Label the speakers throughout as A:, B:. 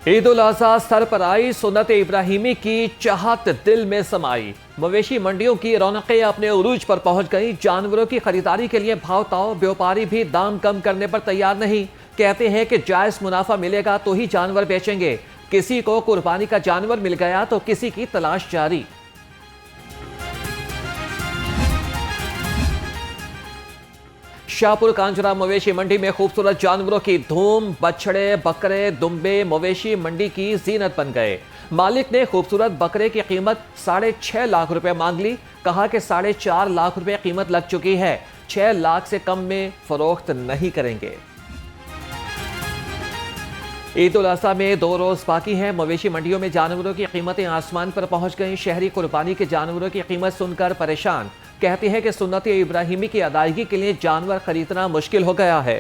A: Eid ul Azha sir पर आई, सुन्नत इब्राहिमी की चाहत दिल में समाई। मवेशी मंडियों की रौनकें अपने उरूज पर पहुंच गई। जानवरों की खरीदारी के लिए भाव ताव, व्यापारी भी दाम कम करने पर तैयार नहीं। कहते हैं कि जायज मुनाफा मिलेगा तो ही जानवर बेचेंगे। किसी को कुर्बानी का जानवर मिल गया तो किसी की तलाश जारी। शाहपुर कांजरा मवेशी मंडी में खूबसूरत जानवरों की धूम। बछड़े, बकरे, दुम्बे मवेशी मंडी की जीनत बन गए। मालिक ने खूबसूरत बकरे की कीमत 6.5 लाख रुपए मांग ली। कहा कि 4.5 लाख रुपए कीमत लग चुकी है, 6 लाख से कम में फरोख्त नहीं करेंगे। ईद उल अज़हा में 2 रोज बाकी हैं। मवेशी मंडियों में जानवरों की कीमतें आसमान पर पहुंच गईं। शहरी कुर्बानी के जानवरों की कीमत सुनकर परेशान। कहते हैं कि सुन्नत इब्राहिमी की अदायगी के लिए जानवर खरीदना मुश्किल हो गया है।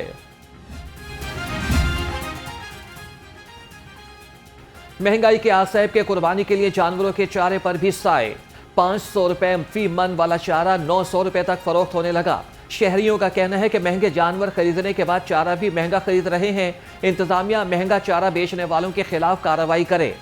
A: महंगाई के आसैब के कुर्बानी के लिए जानवरों के चारे पर भी साए। 500 रुपए फी मन वाला चारा 900 रुपए तक फरोख्त होने लगा। शहरियों का कहना है कि महंगे जानवर खरीदने के बाद चारा भी महंगा खरीद रहे हैं। इंतजामिया महंगा चारा बेचने वालों के खिलाफ कार्रवाई करे।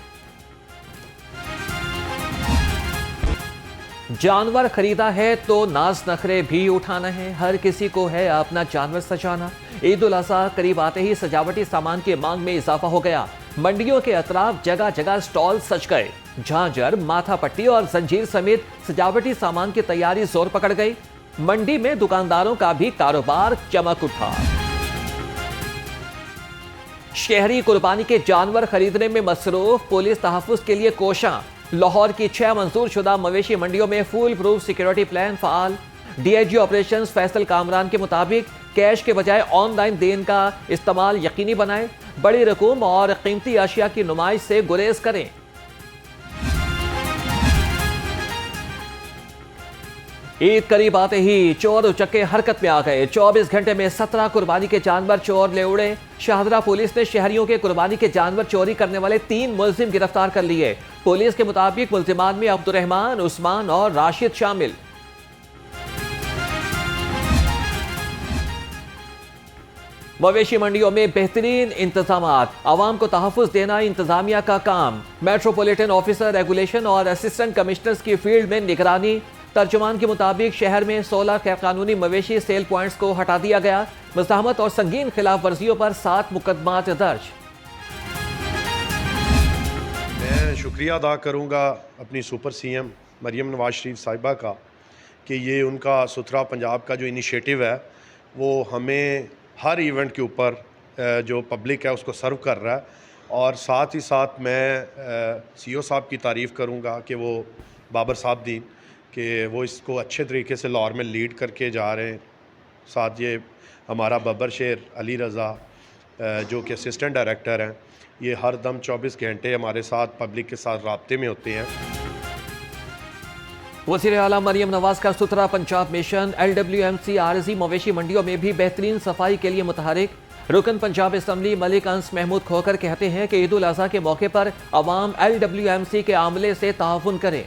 A: जानवर खरीदा है तो नाज नखरे भी उठाना है। हर किसी को है अपना जानवर सजाना। ईद उल अज़हा करीब आते ही सजावटी सामान की मांग में इजाफा हो गया। मंडियों के अतराफ जगह जगह स्टॉल सज गए। झांझर, माथा पट्टी और जंजीर समेत सजावटी सामान की तैयारी जोर पकड़ गई। मंडी में दुकानदारों का भी कारोबार चमक उठा। शहरी कुर्बानी के जानवर खरीदने में मसरूफ, पुलिस तहफ्फुज के लिए कोशां। लाहौर की 6 मंजूर शुदा मवेशी मंडियों में फुल प्रूफ सिक्योरिटी प्लान फाल। डीआईजी ऑपरेशंस फैसल कामरान के मुताबिक कैश के बजाय ऑनलाइन देन का इस्तेमाल यकीनी बनाएं। बड़ी रकूम और कीमती अशिया की नुमाइश से गुरेज करें। ईद करीब आते ही चोर उचक्के हरकत में आ गए। 24 घंटे में 17 कुर्बानी के जानवर चोर ले उड़े। शाहदरा पुलिस ने शहरियों के कुर्बानी के जानवर चोरी करने वाले 3 मुलजिम गिरफ्तार कर लिए। पुलिस के मुताबिक मुलजिमान में अब्दुर्रहमान, उस्मान और राशिद शामिल। मवेशी मंडियों में बेहतरीन इंतजामात, आवाम को तहफ्फुज देना इंतजामिया का काम। मेट्रोपॉलिटन ऑफिसर रेगुलेशन और असिस्टेंट कमिश्नर्स की फील्ड में निगरानी। तर्जुमान के मुताबिक शहर में 16 गैरकानूनी मवेशी सेल पॉइंट्स को हटा दिया गया। मज़ाहमत और संगीन खिलाफ वर्जियों पर 7 मुकदमात दर्ज।
B: मैं शुक्रिया अदा करूंगा अपनी सुपर सीएम मरियम नवाज शरीफ साहिबा का कि ये उनका सुथरा पंजाब का जो इनिशिएटिव है वो हमें हर इवेंट के ऊपर जो पब्लिक है उसको सर्व कर रहा है। और साथ ही साथ मैं सीईओ साहब की तारीफ़ करूंगा कि वो बाबर साहब दीन कि वो इसको अच्छे तरीके से लाहौर में लीड करके जा रहे हैं। साथ ये हमारा बब्बर शेर अली रज़ा जो कि असिस्टेंट डायरेक्टर हैं, ये हर दम 24 घंटे हमारे साथ पब्लिक के साथ राब्ते में होते हैं।
A: वज़ीर आला मरियम नवाज का सुथरा पंजाब मिशन। LWMC आरजी मवेशी मंडियों में भी बेहतरीन सफाई के लिए मुतहरिक। रुकन पंजाब असम्बली मलिक अंस महमूद खोकर कहते हैं कि ईद उल अज़हा के मौके पर अवाम LWMC के आमले से ताउन करें।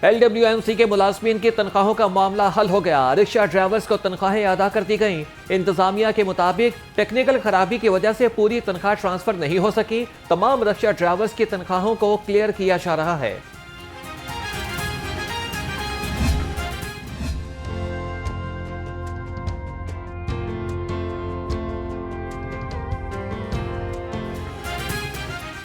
A: LWMC के मुलाजमीन की तनख्वाहों का मामला हल हो गया। रिक्शा ड्राइवर्स को तनख्वाहें अदा कर दी गईं। इंतजामिया के मुताबिक टेक्निकल खराबी की वजह से पूरी तनख्वाह ट्रांसफर नहीं हो सकी। तमाम रिक्शा ड्राइवर्स की तनख्वाहों को क्लियर किया जा रहा है।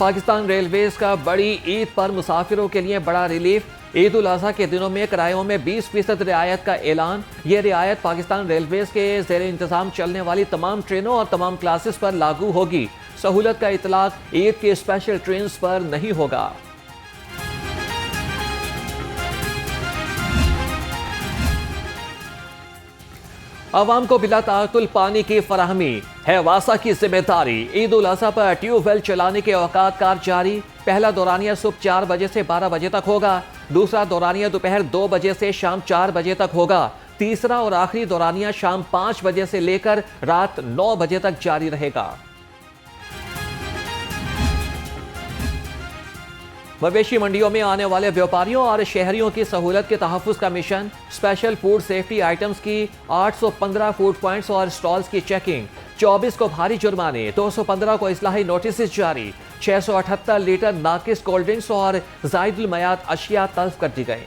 A: पाकिस्तान रेलवेज का बड़ी ईद पर मुसाफिरों के लिए बड़ा रिलीफ। ईद उल अज़हा के दिनों में किरायों में 20% रियायत का ऐलान। यह रियायत पाकिस्तान रेलवेज के ज़ेर इंतज़ाम चलने वाली तमाम ट्रेनों और तमाम क्लासेस पर लागू होगी। सहूलत का इतलाक ईद की स्पेशल ट्रेन पर नहीं होगा। आवाम को बिला ताकुल पानी की फराहमी है वासा की जिम्मेदारी। ईद उल अज़हा पर ट्यूबवेल चलाने के औकात कार जारी। पहला दौरानिया सुबह 4 बजे से 12 बजे तक होगा। दूसरा दौरानिया दोपहर 2 बजे से शाम 4 बजे तक होगा। तीसरा और आखिरी दौरानिया शाम 5 बजे से लेकर रात 9 बजे तक जारी रहेगा। मवेशी मंडियों में आने वाले व्यापारियों और शहरियों की सहूलत के तहफ़्फ़ुज़ का mission. Special food safety items की 815 फूड पॉइंट्स और स्टॉल्स की चेकिंग। 24 को भारी जुर्माने, 215 को इस्लाही नोटिस जारी, 678 लीटर नाकिस कोल्ड ड्रिंक्स और जायदुल मयाद अशिया तल्फ कर दी गई।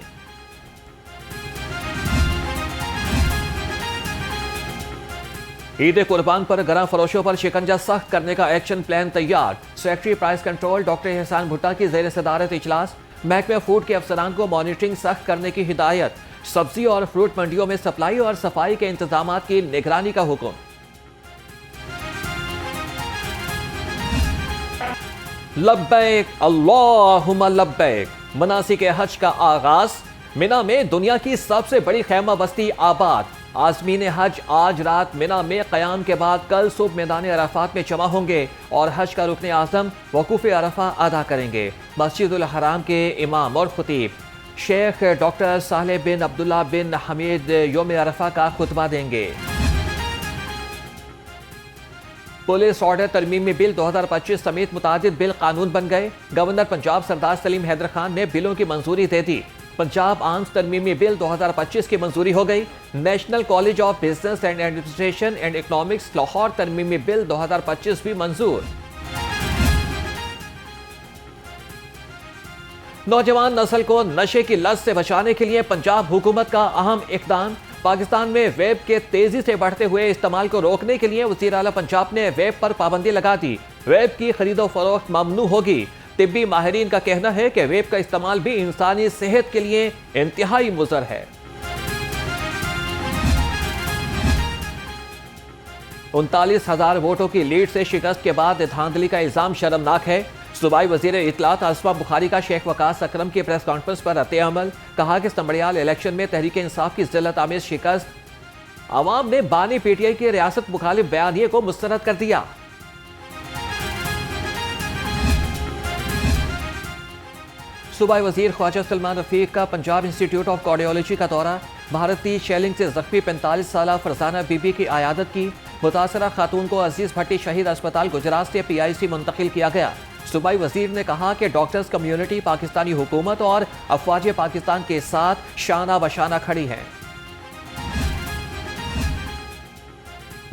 A: ईद कुर्बान पर गरम फरोशों पर शिकंजा सख्त करने का एक्शन प्लान तैयार। सेक्रेटरी प्राइस कंट्रोल डॉक्टर एहसान भुट्टा की ज़ेर सदारत इजलास। महकमे फूड के अफसरान को मॉनिटरिंग सख्त करने की हिदायत। सब्जी और फ्रूट मंडियों में सप्लाई और सफाई के इंतजाम की निगरानी का हुक्म। लब्बैक अल्लाहुम्मा लब्बैक। मनासिक हज का आगाज। मिना में दुनिया की सबसे बड़ी खैमा बस्ती आबाद। आज़मीन हज आज रात मिना में क़याम के बाद कल सुबह मैदान अराफात में जमा होंगे और हज का रुकन आज़म वकूफ़ अरफा अदा करेंगे। मस्जिदुल हराम के इमाम और खतीब शेख डॉक्टर सालेह बिन अब्दुल्ला बिन हमीद योम अरफा का खुतबा देंगे। पुलिस ऑर्डर तरमीमी बिल 2025 समेत मुतादिद बिल कानून बन गए। गवर्नर पंजाब सरदार सलीम हैदर खान ने बिलों की मंजूरी दे दी। पंजाब आर्म्स तरमीमी बिल 2025 की मंजूरी हो गई। National college of business and administration and economics Lahore तरमीमी बिल 2025 भी मंजूर। नौजवान नस्ल को नशे की लत से बचाने के लिए पंजाब हुकूमत का अहम इक़दाम। पाकिस्तान में वेब के तेजी से बढ़ते हुए इस्तेमाल को रोकने के लिए वज़ीर आला पंजाब ने वेब पर पाबंदी लगा दी। वेब की खरीदो फरोख्त ममनू होगी। तिब्बी माहिरीन का कहना है कि वेब का इस्तेमाल भी इंसानी सेहत के लिए इंतहाई मुज़र है। 39,000 वोटों की लीड से शिकस्त के बाद धांधली का इल्जाम शर्मनाक है। सूबाई वज़ीर इत्तलात आसमा बुखारी का शेख वकास अकरम की प्रेस कॉन्फ्रेंस पर रद्द-ए-अमल। कहा कि समड़ियाल इलेक्शन में तहरीक इंसाफ की ज़िल्लत आमेज शिकस्त। अवाम ने बानी पीटीआई के रियासत मुखालिफ बयानिए को मुस्तरद कर दिया। सूबाई वज़ीर ख्वाजा सलमान रफीक का पंजाब इंस्टीट्यूट ऑफ कार्डियोलॉजी का दौरा। भारतीय शेलिंग से जख्मी 45 साला फरजाना बीबी की आयादत की। मुतासरा खातून को अजीज भट्टी शहीद अस्पताल गुजरात से PIC मुंतकिल किया गया। सूबाई वज़ीर ने कहा कि डॉक्टर्स कम्युनिटी पाकिस्तानी हुकूमत और अफवाज पाकिस्तान के साथ शाना बशाना खड़ी है।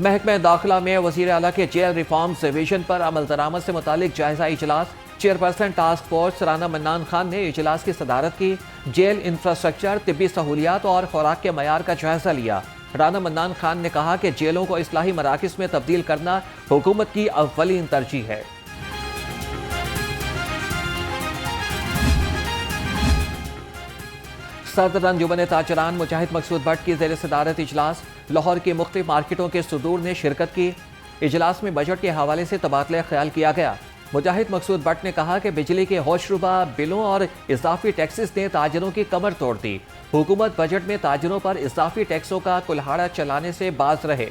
A: महकमे दाखिला में वज़ीर आला के जेल रिफॉर्म्स विजन पर अमल दरामद से मुतालिक जायजा इजलास। Chairperson task force Rana mannan Khan ने इजलास की सदारत की। जेल इंफ्रास्ट्रक्चर, तिब्बी सहूलियात और खुराक के मयार का जायजा लिया। राना मन्नान खान ने कहा कि जेलों को इस्लाही मराकिज़ में तब्दील करना हुकूमत की अव्वलीन तरजीह है। सदर अंजुमन ताजरान मुजाहिद मकसूद भट्ट की ज़ेर सदारत इजलास। लाहौर की मुख्तलिफ मार्केटों के सुदूर ने शिरकत की। इजलास में बजट के हवाले से तबादला ख्याल किया गया। मुजाहिद मकसूद भट्ट ने कहा कि बिजली के होशरुबा बिलों और इजाफी टैक्सेस ने ताजरों की कमर तोड़ दी। हुकूमत बजट में ताजरों पर इजाफी टैक्सों का कुल्हाड़ा चलाने से बाज रहे।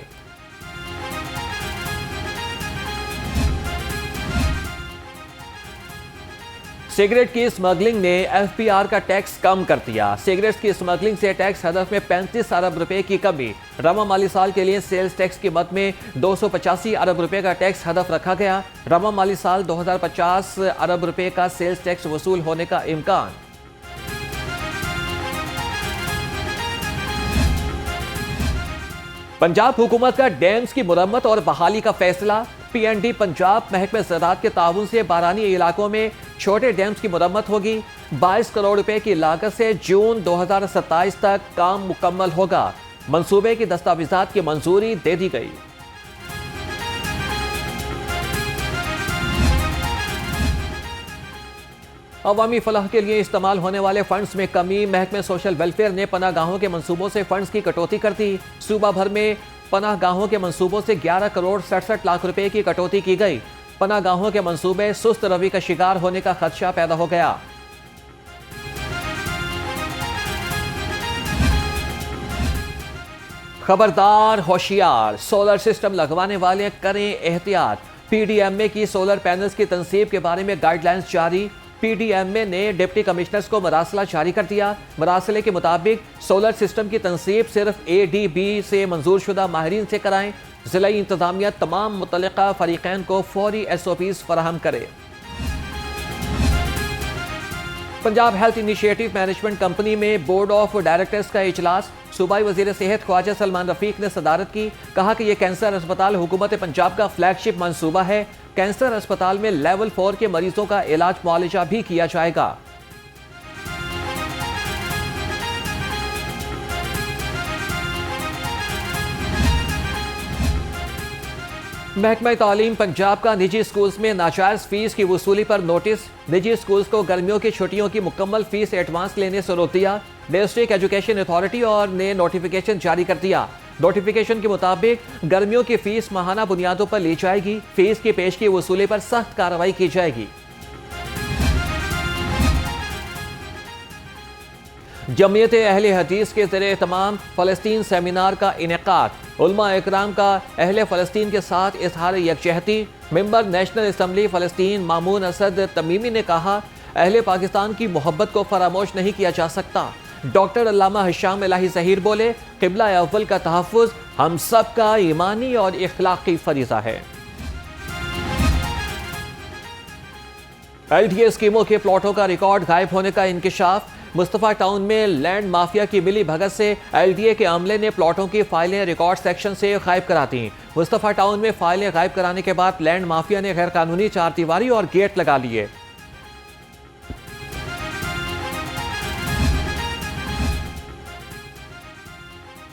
A: सिगरेट की स्मगलिंग ने FPR का टैक्स कम कर दिया। सिगरेट की स्मगलिंग से टैक्स हदफ में 35 अरब रुपए की कमी। रवा माली साल के लिए सेल्स टैक्स की मद में 285 अरब रुपए का टैक्स हदफ रखा गया। रवा माली साल 2050 अरब रुपए का सेल्स टैक्स वसूल होने का इम्कान। पंजाब हुकूमत का डैम्स की मुरम्मत और बहाली का फैसला। PND पंजाब महकमे ज़राअत के ताउन से बारानी इलाकों में छोटे डैम्स की मुरम्मत होगी। 22 करोड़ रुपए की लागत से जून 2027 तक काम मुकम्मल होगा। मंसूबे की दस्तावेजात की मंजूरी दे दी गई। अवामी फलाह के लिए इस्तेमाल होने वाले फंड्स में कमी। महकमे सोशल वेलफेयर ने पनाह गाहों के मंसूबों से फंड्स की कटौती कर दी। सूबा भर में पनाह गाहों के मंसूबों से 11 करोड़ 67 लाख रुपए की कटौती की गई। पनाह गाहों के मंसूबे सुस्त रवि का शिकार होने का खदशा पैदा हो गया। खबरदार, होशियार, सोलर सिस्टम लगवाने वाले करें एहतियात। PDMA की सोलर पैनल्स की तनसीब के बारे में गाइडलाइंस जारी। PDMA ने डिप्टी कमिश्नर्स को मरासला जारी कर दिया। मरासले के मुताबिक सोलर सिस्टम की तनसीब सिर्फ ADB से मंजूर शुदा माहिरीन से कराएं। ज़िला इंतजामिया तमाम मुतल्लिका फरीक़ैन को फौरी SOPs फराहम करे। Punjab health initiative management company में बोर्ड ऑफ डायरेक्टर्स का इजलास, सूबाई वजीर सेहत ख्वाजा सलमान रफीक ने सदारत की। कहा कि यह कैंसर अस्पताल हुकूमत पंजाब का फ्लैगशिप मंसूबा है। कैंसर अस्पताल में लेवल 4 के मरीजों का इलाज मुआलजा भी किया जाएगा। महकमा तालीम पंजाब का निजी स्कूल्स में नाजायज फीस की वसूली पर नोटिस। निजी स्कूल्स को गर्मियों की छुट्टियों की मुकम्मल फीस एडवांस लेने से रोक दिया। डिस्ट्रिक्ट एजुकेशन अथॉरिटी और ने नोटिफिकेशन जारी कर दिया। नोटिफिकेशन के मुताबिक गर्मियों की फीस माहाना बुनियादों पर ली जाएगी। फीस की पेश की वसूली पर सख्त कार्रवाई की जाएगी। जमीयत अहले हदीस के ज़रिए तमाम फ़लस्तीन सेमिनार का इनेकाद। उलमा इकराम का अहले फ़लस्तीन के साथ इजहार यकजहती। मेंबर नेशनल असम्बली फ़लस्तीन मामून असद तमीमी ने कहा, अहले पाकिस्तान की मोहब्बत को फरामोश नहीं किया जा सकता। डॉक्टर अल्लामा हिशाम इलाही ज़हीर बोले, क़िबला अव्वल का तहफ़्फ़ुज़ हम सब का ईमानी और इखलाकी फरीज़ा है। LDA स्कीमों के प्लॉटों का रिकॉर्ड गायब होने का इंकिशाफ। मुस्तफ़ा टाउन में लैंड माफिया की मिली भगत से LDA के अमले ने प्लॉटों की फाइलें रिकॉर्ड सेक्शन से गायब करा दी। मुस्तफ़ा टाउन में फाइलें गायब कराने के बाद लैंड माफिया ने गैर कानूनी चारदीवारी और गेट लगा लिए।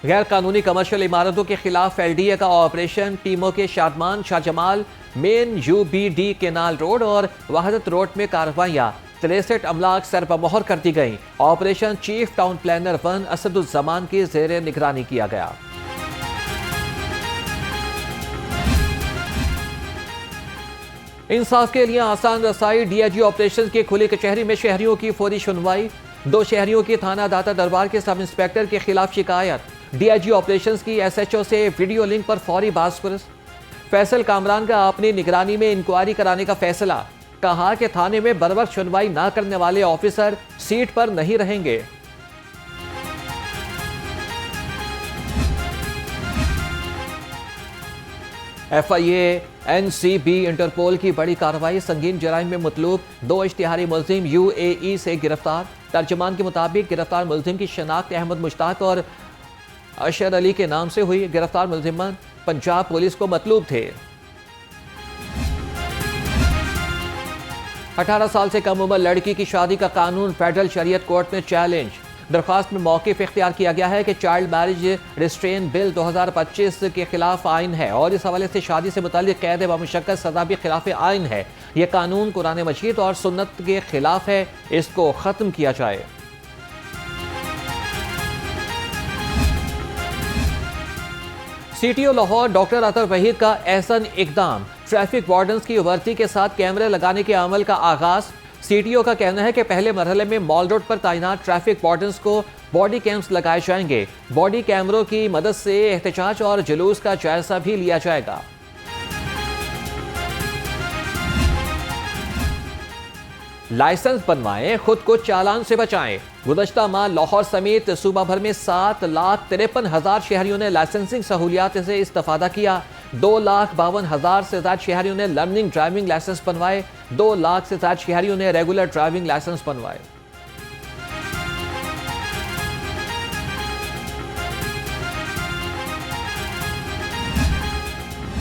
A: गैर कानूनी कमर्शियल इमारतों के खिलाफ LDA का ऑपरेशन। टीमों के Shadman, Shahjamal, main UBD canal road और वहादत रोड में कार्रवाइयां। 63 अमलाक सर पर मोहर कर दी गई। Operation chief town planner 1 Asaduzzaman की ज़ेरे निगरानी किया गया। इंसाफ के लिए आसान रसाई। DIG ऑपरेशन की खुली कचहरी में शहरियों की फौरी सुनवाई। 2 शहरियों की थाना दाता दरबार के सब इंस्पेक्टर के खिलाफ शिकायत। DIG ऑपरेशन की SHO से वीडियो लिंक पर फौरी बासपुरस। फैसल कामरान का अपनी निगरानी में इंक्वायरी कराने का फैसला। कहा कि थाने में बर वक्त सुनवाई न करने वाले ऑफिसर सीट पर नहीं रहेंगे। FIA, NCB, इंटरपोल की बड़ी कार्रवाई। संगीन जराइम में मुतलूब 2 इश्तिहारी मुलजिम UAE से गिरफ्तार। तर्जमान के मुताबिक गिरफ्तार मुलजिम की शनाख्त अहमद मुश्ताक और अशर अली के नाम से हुई। गिरफ्तार मुलजिमान पंजाब पुलिस को मतलूब थे। 18 साल से कम उम्र लड़की की शादी का कानून फेडरल शरीयत कोर्ट में चैलेंज। दरख्वास्त में मौक़िफ़ इख्तियार किया गया है कि चाइल्ड मैरिज रिस्ट्रेन बिल 2025 के खिलाफ आइन है और इस हवाले से शादी से मुताल्लिक़ कैद व मुशक्कत सज़ा भी खिलाफ आइन है। यह कानून कुरान मजीद और सुन्नत के खिलाफ है। इसको ख़त्म किया जाए। CTO लाहौर डॉक्टर अतर वहीद का एहसन इकदाम। ट्रैफिक वार्डन्स की वर्दी के साथ कैमरे लगाने के अमल का आगाज। CTO का कहना है कि पहले मरहले में मॉल रोड पर तैनात ट्रैफिक वार्डन्स को बॉडी कैम्स लगाए जाएंगे। बॉडी कैमरों की मदद से एहतजाज और जुलूस का जायजा भी लिया जाएगा। लाइसेंस बनवाएं, खुद को चालान से बचाएं। गुज़श्ता माह लाहौर समेत सूबा भर में 7,53,000 शहरियों ने लाइसेंसिंग सहूलियात से इस्तेफादा किया। 2,52,000 से ज्यादा शहरियों ने लर्निंग ड्राइविंग लाइसेंस बनवाए। 2 लाख से ज्यादा शहरियों ने रेगुलर ड्राइविंग लाइसेंस बनवाए।